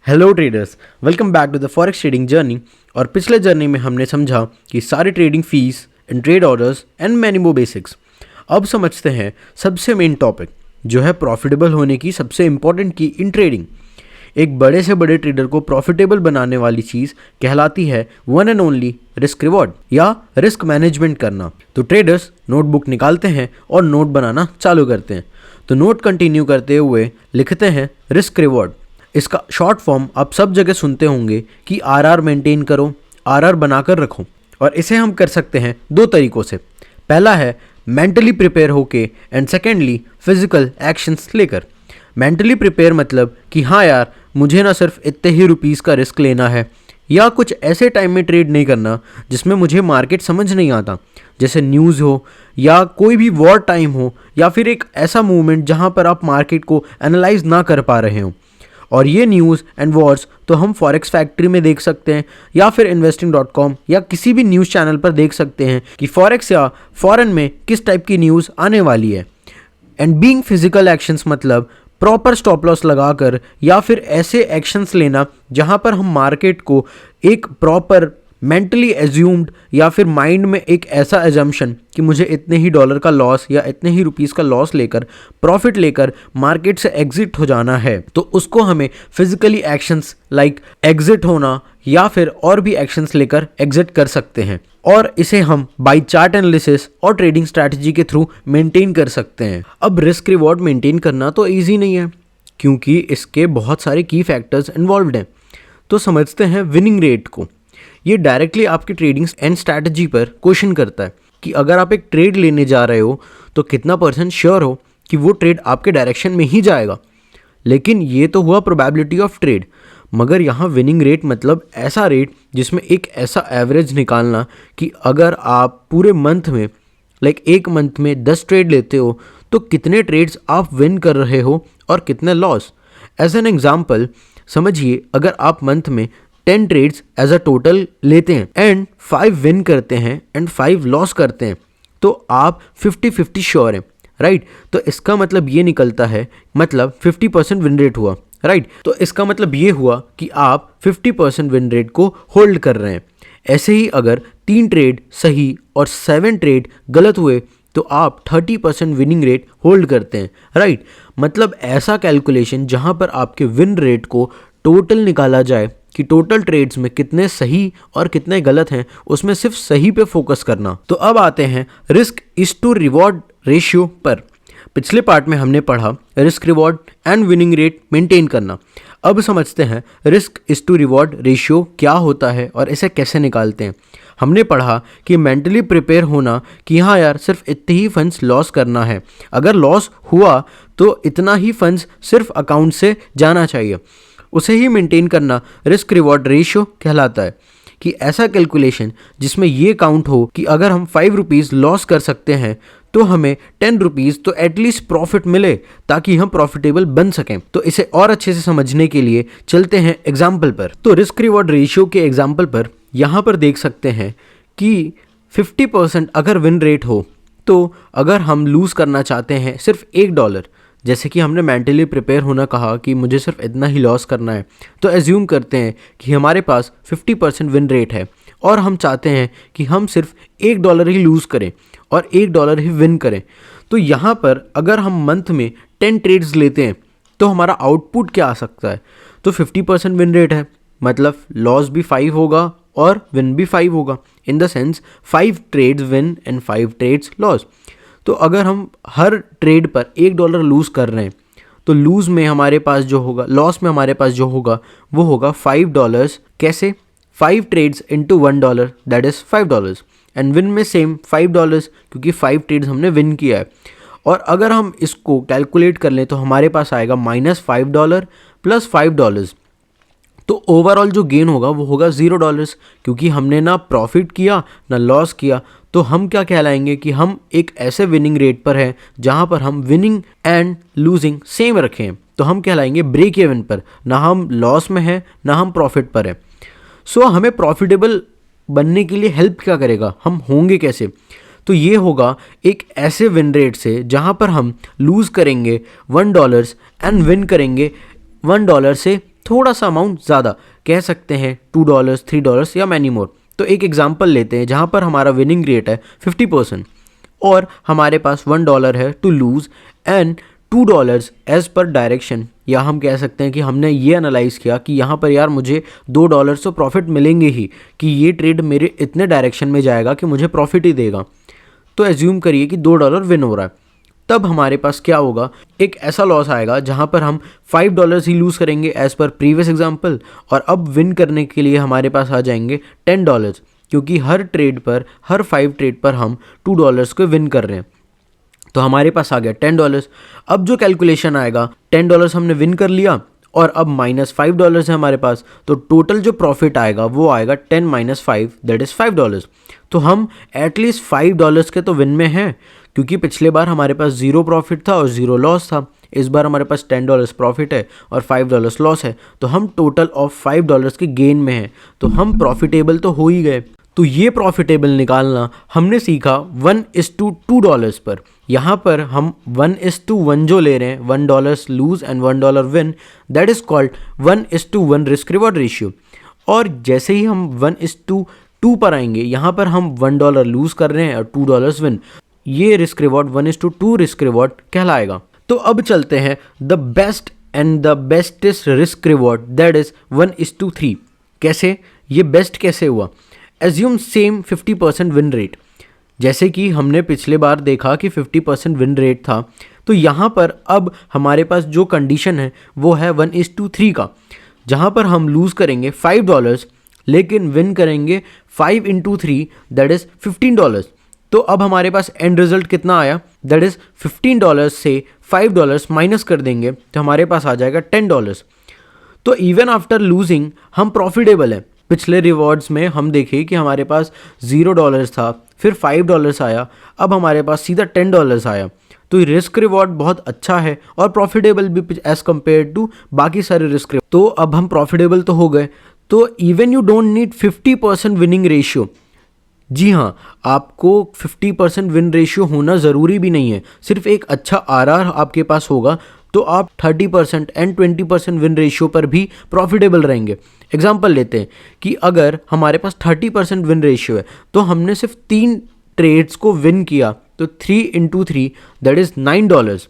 Hello traders, welcome back to the forex trading journey. और पिछले journey में हमने समझा कि सारे trading fees and trade orders and many more basics. अब समझते हैं सबसे मेन टॉपिक जो है प्रॉफिटेबल होने की सबसे इंपॉर्टेंट की इन ट्रेडिंग। एक बड़े से बड़े ट्रेडर को प्रॉफिटेबल बनाने वाली चीज़ कहलाती है one and only risk reward या रिस्क मैनेजमेंट करना। तो ट्रेडर्स नोटबुक निकालते हैं और नोट बनाना चालू करते हैं। तो नोट कंटिन्यू करते हुए लिखते हैं रिस्क रिवॉर्ड। इसका शॉर्ट फॉर्म आप सब जगह सुनते होंगे कि आरआर मेंटेन करो, आरआर बनाकर रखो। और इसे हम कर सकते हैं दो तरीक़ों से। पहला है मेंटली प्रिपेयर होके एंड सेकेंडली फिजिकल एक्शंस लेकर। मेंटली प्रिपेयर मतलब कि हाँ यार, मुझे ना सिर्फ इतने ही रुपीस का रिस्क लेना है या कुछ ऐसे टाइम में ट्रेड नहीं करना जिसमें मुझे मार्केट समझ नहीं आता, जैसे न्यूज़ हो या कोई भी वॉर टाइम हो या फिर एक ऐसा मूवमेंट जहाँ पर आप मार्केट को एनालाइज ना कर पा रहे हो। और ये न्यूज़ एंड वॉर्स तो हम फॉरेक्स फैक्ट्री में देख सकते हैं या फिर investing.com या किसी भी न्यूज़ चैनल पर देख सकते हैं कि फॉरेक्स या फॉरेन में किस टाइप की न्यूज़ आने वाली है। एंड बीइंग फिजिकल एक्शंस मतलब प्रॉपर स्टॉप लॉस लगाकर या फिर ऐसे एक्शंस लेना जहां पर हम मार्केट को एक प्रॉपर मेंटली एज्यूम्ड या फिर माइंड में एक ऐसा एजम्पशन कि मुझे इतने ही डॉलर का लॉस या इतने ही रुपीस का लॉस लेकर प्रॉफिट लेकर मार्केट से एग्जिट हो जाना है, तो उसको हमें फिजिकली एक्शंस लाइक एग्जिट होना या फिर और भी एक्शंस लेकर एग्जिट कर सकते हैं। और इसे हम बाय चार्ट एनालिसिस और ट्रेडिंग स्ट्रैटेजी के थ्रू मेंटेन कर सकते हैं। अब रिस्क रिवॉर्ड मेंटेन करना तो ईजी नहीं है क्योंकि इसके बहुत सारे की फैक्टर्स इन्वॉल्व्ड हैं। तो समझते हैं विनिंग रेट को। ये डायरेक्टली आपकी ट्रेडिंग एंड स्ट्रैटेजी पर क्वेश्चन करता है कि अगर आप एक ट्रेड लेने जा रहे हो तो कितना % श्योर हो कि वो ट्रेड आपके डायरेक्शन में ही जाएगा। लेकिन ये तो हुआ प्रोबेबिलिटी ऑफ ट्रेड, मगर यहाँ विनिंग रेट मतलब ऐसा रेट जिसमें एक ऐसा एवरेज निकालना कि अगर आप पूरे मंथ में एक मंथ में 10 ट्रेड लेते हो तो कितने ट्रेड्स आप विन कर रहे हो और कितने लॉस। एज एन एग्जाम्पल समझिए, अगर आप मंथ में 10 ट्रेड्स एज अ टोटल लेते हैं एंड 5 विन करते हैं एंड 5 लॉस करते हैं तो आप 50-50 श्योर हैं, राइट। तो इसका मतलब ये निकलता है, मतलब 50% विन रेट हुआ, राइट। तो इसका मतलब ये हुआ कि आप 50% विन रेट को होल्ड कर रहे हैं। ऐसे ही अगर 3 ट्रेड सही और 7 ट्रेड गलत हुए तो आप 30% विनिंग रेट होल्ड करते हैं, राइट। मतलब ऐसा कैलकुलेशन जहां पर आपके विन रेट को टोटल निकाला जाए कि टोटल ट्रेड्स में कितने सही और कितने गलत हैं, उसमें सिर्फ सही पे फोकस करना। तो अब आते हैं risk is to reward ratio पर। पिछले पार्ट में हमने पढ़ा risk reward and winning rate maintain करना। अब समझते हैं risk is to reward ratio क्या होता है और इसे कैसे निकालते हैं। हमने पढ़ा कि मेंटली प्रिपेयर होना कि हाँ यार, सिर्फ इतने ही फंड्स लॉस करना है, अगर लॉस हुआ तो इतना ही फंड्स सिर्फ अकाउंट से जाना चाहिए, उसे ही मेंटेन करना रिस्क रिवॉर्ड रेशियो कहलाता है। कि ऐसा कैलकुलेशन जिसमें ये काउंट हो कि अगर हम 5 रुपीज़ लॉस कर सकते हैं तो हमें 10 रुपीज़ तो एटलीस्ट प्रॉफिट मिले ताकि हम प्रॉफिटेबल बन सकें। तो इसे और अच्छे से समझने के लिए चलते हैं एग्जाम्पल पर। तो रिस्क रिवॉर्ड रेशियो के एग्जाम्पल पर यहाँ पर देख सकते हैं कि 50% अगर विन रेट हो तो अगर हम लूज़ करना चाहते हैं सिर्फ $1, जैसे कि हमने मेंटली प्रिपेयर होना कहा कि मुझे सिर्फ इतना ही लॉस करना है, तो एज्यूम करते हैं कि हमारे पास 50% विन रेट है और हम चाहते हैं कि हम सिर्फ $1 ही लूज़ करें और $1 ही विन करें। तो यहाँ पर अगर हम मंथ में 10 ट्रेड्स लेते हैं तो हमारा आउटपुट क्या आ सकता है। तो 50% विन रेट है, मतलब लॉस भी 5 होगा और विन भी 5 होगा, in the sense 5 trades win and 5 trades loss. तो अगर हम हर ट्रेड पर $1 लूज़ कर रहे हैं तो लूज़ में हमारे पास जो होगा, लॉस में हमारे पास जो होगा वो होगा $5। कैसे? 5 trades into $1 that is $5 and win में सेम $5 क्योंकि 5 ट्रेड्स हमने विन किया है। और अगर हम इसको कैलकुलेट कर लें तो हमारे पास आएगा -$5 प्लस $5। तो ओवरऑल जो गेन होगा वो होगा $0 क्योंकि हमने ना प्रॉफिट किया ना लॉस किया। तो हम क्या कहलाएंगे कि हम एक ऐसे विनिंग रेट पर हैं जहां पर हम विनिंग एंड लूजिंग सेम रखें। तो हम कहलाएंगे ब्रेक इवन पर, ना हम लॉस में हैं ना हम प्रॉफिट पर हैं। सो हमें प्रॉफिटेबल बनने के लिए हेल्प क्या करेगा, हम होंगे कैसे। तो ये होगा एक ऐसे विन रेट से जहां पर हम लूज़ करेंगे $1 एंड विन करेंगे $1 से थोड़ा सा अमाउंट ज़्यादा, कह सकते हैं $2, $3 या मैनी मोर। तो एक एग्जांपल लेते हैं जहाँ पर हमारा विनिंग रेट है 50% और हमारे पास $1 है to lose and $2 as per direction, या हम कह सकते हैं कि हमने ये एनालाइज किया कि यहाँ पर यार मुझे $2 तो प्रॉफिट मिलेंगे ही, कि ये ट्रेड मेरे इतने डायरेक्शन में जाएगा कि मुझे प्रॉफिट ही देगा। तो एज्यूम करिए कि $2 विन हो रहा है, तब हमारे पास क्या होगा, एक ऐसा लॉस आएगा जहाँ पर हम $5 ही लूज़ करेंगे एज पर प्रीवियस एग्जाम्पल, और अब विन करने के लिए हमारे पास आ जाएंगे $10, क्योंकि हर ट्रेड पर, हर 5 ट्रेड पर हम $2 को विन कर रहे हैं। तो हमारे पास आ गया $10। अब जो कैलकुलेशन आएगा, $10 हमने विन कर लिया और अब -$5 है हमारे पास, तो टोटल जो प्रॉफिट आएगा वो आएगा 10 - 5 दैट इज़ $5। तो हम एटलीस्ट $5 के तो विन में हैं, क्योंकि पिछले बार हमारे पास 0 प्रॉफिट था और 0 लॉस था। इस बार हमारे पास $10 प्रॉफिट है और $5 लॉस है, तो हम टोटल ऑफ $5 के गेन में हैं, तो हम प्रॉफिटेबल तो हो ही गए। तो ये प्रॉफिटेबल निकालना हमने सीखा 1:2 पर। यहाँ पर हम 1:1 जो ले रहे हैं, $1 lose and $1 win, that is called 1:1 risk reward ratio. और जैसे ही हम 1:2 पर आएंगे, यहाँ पर हम $1 लूज कर रहे हैं और $2 विन, ये रिस्क रिवॉर्ड 1:2 रिस्क रिवॉर्ड कहलाएगा। तो अब चलते हैं the best and the bestest risk reward, that is 1:3। कैसे, ये बेस्ट कैसे हुआ? एज्यूम सेम 50% विन रेट, जैसे कि हमने पिछले बार देखा कि 50% विन रेट था, तो यहाँ पर अब हमारे पास जो कंडीशन है वो है 1:3 का, जहाँ पर हम लूज़ करेंगे $5 लेकिन विन करेंगे 5 × 3 दैट इज़ $15। तो अब हमारे पास एंड रिजल्ट कितना आया, दैट इज़ $15 से $5 माइनस कर देंगे तो हमारे पास आ जाएगा $10। तो इवन आफ्टर लूजिंग हम प्रॉफिटेबल हैं। पिछले रिवॉर्ड्स में हम देखें कि हमारे पास $0 था, फिर $5 आया, अब हमारे पास सीधा $10 आया। तो रिस्क रिवॉर्ड बहुत अच्छा है और प्रॉफिटेबल भी एज़ कम्पेयर टू बाकी सारे रिस्क। तो अब हम प्रॉफिटेबल तो हो गए, तो even you don't need 50% winning ratio. जी हाँ, आपको 50% विन रेशियो होना ज़रूरी भी नहीं है, सिर्फ एक अच्छा आरआर आपके पास होगा तो आप 30% एंड 20% विन रेशियो पर भी प्रॉफिटेबल रहेंगे। एग्जांपल लेते हैं कि अगर हमारे पास 30% विन रेशियो है तो हमने सिर्फ 3 ट्रेड्स को विन किया, तो 3 × 3 दैट इज़ $9,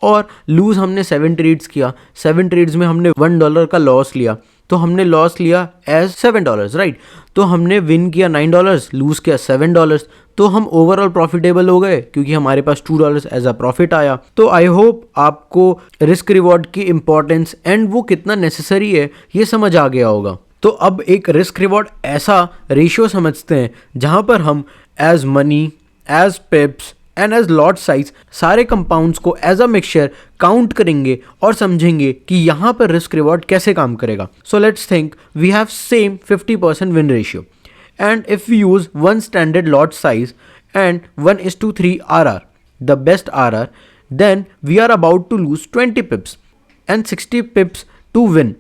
और लूज़ हमने 7 ट्रेड्स किया, 7 ट्रेड्स में हमने $1 का लॉस लिया, तो हमने लॉस लिया एज $7, राइट। तो हमने विन किया $9, लूज़ किया $7, तो हम ओवरऑल प्रॉफिटेबल हो गए क्योंकि हमारे पास $2 एज अ प्रॉफिट आया। तो आई होप आपको रिस्क रिवॉर्ड की इंपॉर्टेंस एंड वो कितना नेसेसरी है ये समझ आ गया होगा। तो अब एक रिस्क रिवॉर्ड ऐसा रेशियो समझते हैं जहाँ पर हम as money, as pips and as lot size सारे कंपाउंड्स को एज अ मिक्सचर काउंट करेंगे और समझेंगे कि यहाँ पर रिस्क रिवॉर्ड कैसे काम करेगा। So let's think we have same 50% win ratio and if we use one standard lot size and 1:3 RR, the best RR, then we are about to lose 20 pips and 60 pips to win।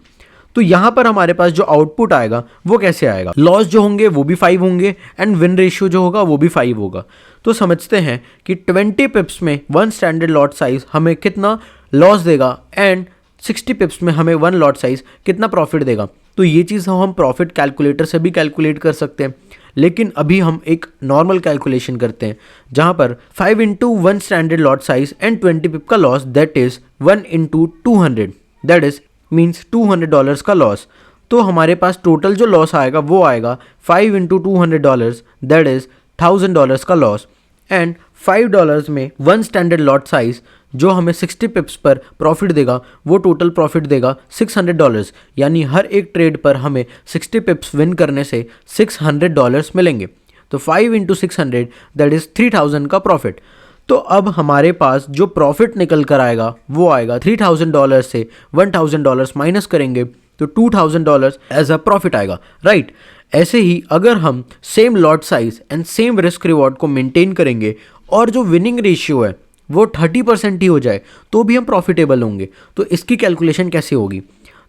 तो यहाँ पर हमारे पास जो output आएगा वो कैसे आएगा, loss जो होंगे वो भी 5 होंगे एंड विन रेशियो जो होगा वो भी 5 होगा। तो समझते हैं कि 20 पिप्स में 1 स्टैंडर्ड लॉट साइज हमें कितना लॉस देगा एंड 60 पिप्स में हमें 1 लॉट साइज कितना प्रॉफिट देगा। तो ये चीज़ हम प्रॉफिट कैलकुलेटर से भी कैलकुलेट कर सकते हैं, लेकिन अभी हम एक नॉर्मल कैलकुलेशन करते हैं जहाँ पर 5 × 1 स्टैंडर्ड लॉट साइज एंड 20 पिप का loss, that is 1 × 200, that is means $200 का लॉस। तो हमारे पास टोटल जो लॉस आएगा वो आएगा 5 × $200, दैट इज़ $1000 का लॉस, एंड $5 में 1 स्टैंडर्ड लॉट साइज जो हमें 60 पिप्स पर प्रॉफिट देगा वो टोटल प्रॉफिट देगा $600, यानी हर एक ट्रेड पर हमें 60 पिप्स विन करने से $600 मिलेंगे। तो 5 × 600 दैट इज़ 3000 का प्रॉफिट। तो अब हमारे पास जो प्रॉफिट निकल कर आएगा वो आएगा $3000 से $1000 माइनस करेंगे तो $2000 एज अ प्रॉफिट आएगा, राइट। ऐसे ही अगर हम same lot size and same risk reward को मेंटेन करेंगे और जो विनिंग रेशियो है वो 30% ही हो जाए तो भी हम प्रॉफिटेबल होंगे। तो इसकी कैलकुलेशन कैसे होगी,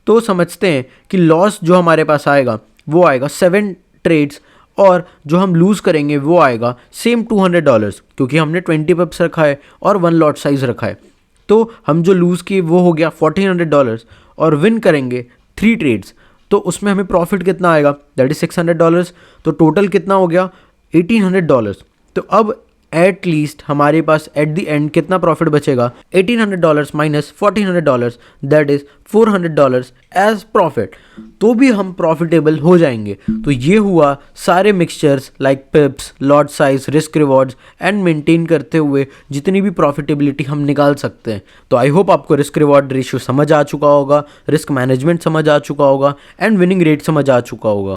तो समझते हैं कि लॉस जो हमारे पास आएगा वो आएगा 7 ट्रेड्स और जो हम लूज़ करेंगे वो आएगा सेम $200 क्योंकि हमने 20 पिप्स रखा है और 1 लॉट साइज रखा है। तो हम जो लूज़ किए वो हो गया $1400 और विन करेंगे 3 ट्रेड्स, तो उसमें हमें प्रॉफिट कितना आएगा, दैट इज $600। तो टोटल कितना हो गया, $1800। तो अब एट लीस्ट हमारे पास एट द एंड कितना प्रॉफिट बचेगा, $1800 minus $1400, that is $400 as profit. तो भी हम प्रॉफिटेबल हो जाएंगे। तो ये हुआ सारे mixtures like पिप्स, lot size, risk rewards and maintain करते हुए जितनी भी प्रॉफिटेबिलिटी हम निकाल सकते हैं। तो आई होप आपको रिस्क रिवॉर्ड रेशियो समझ आ चुका होगा, रिस्क मैनेजमेंट समझ आ चुका होगा एंड विनिंग रेट समझ आ चुका होगा।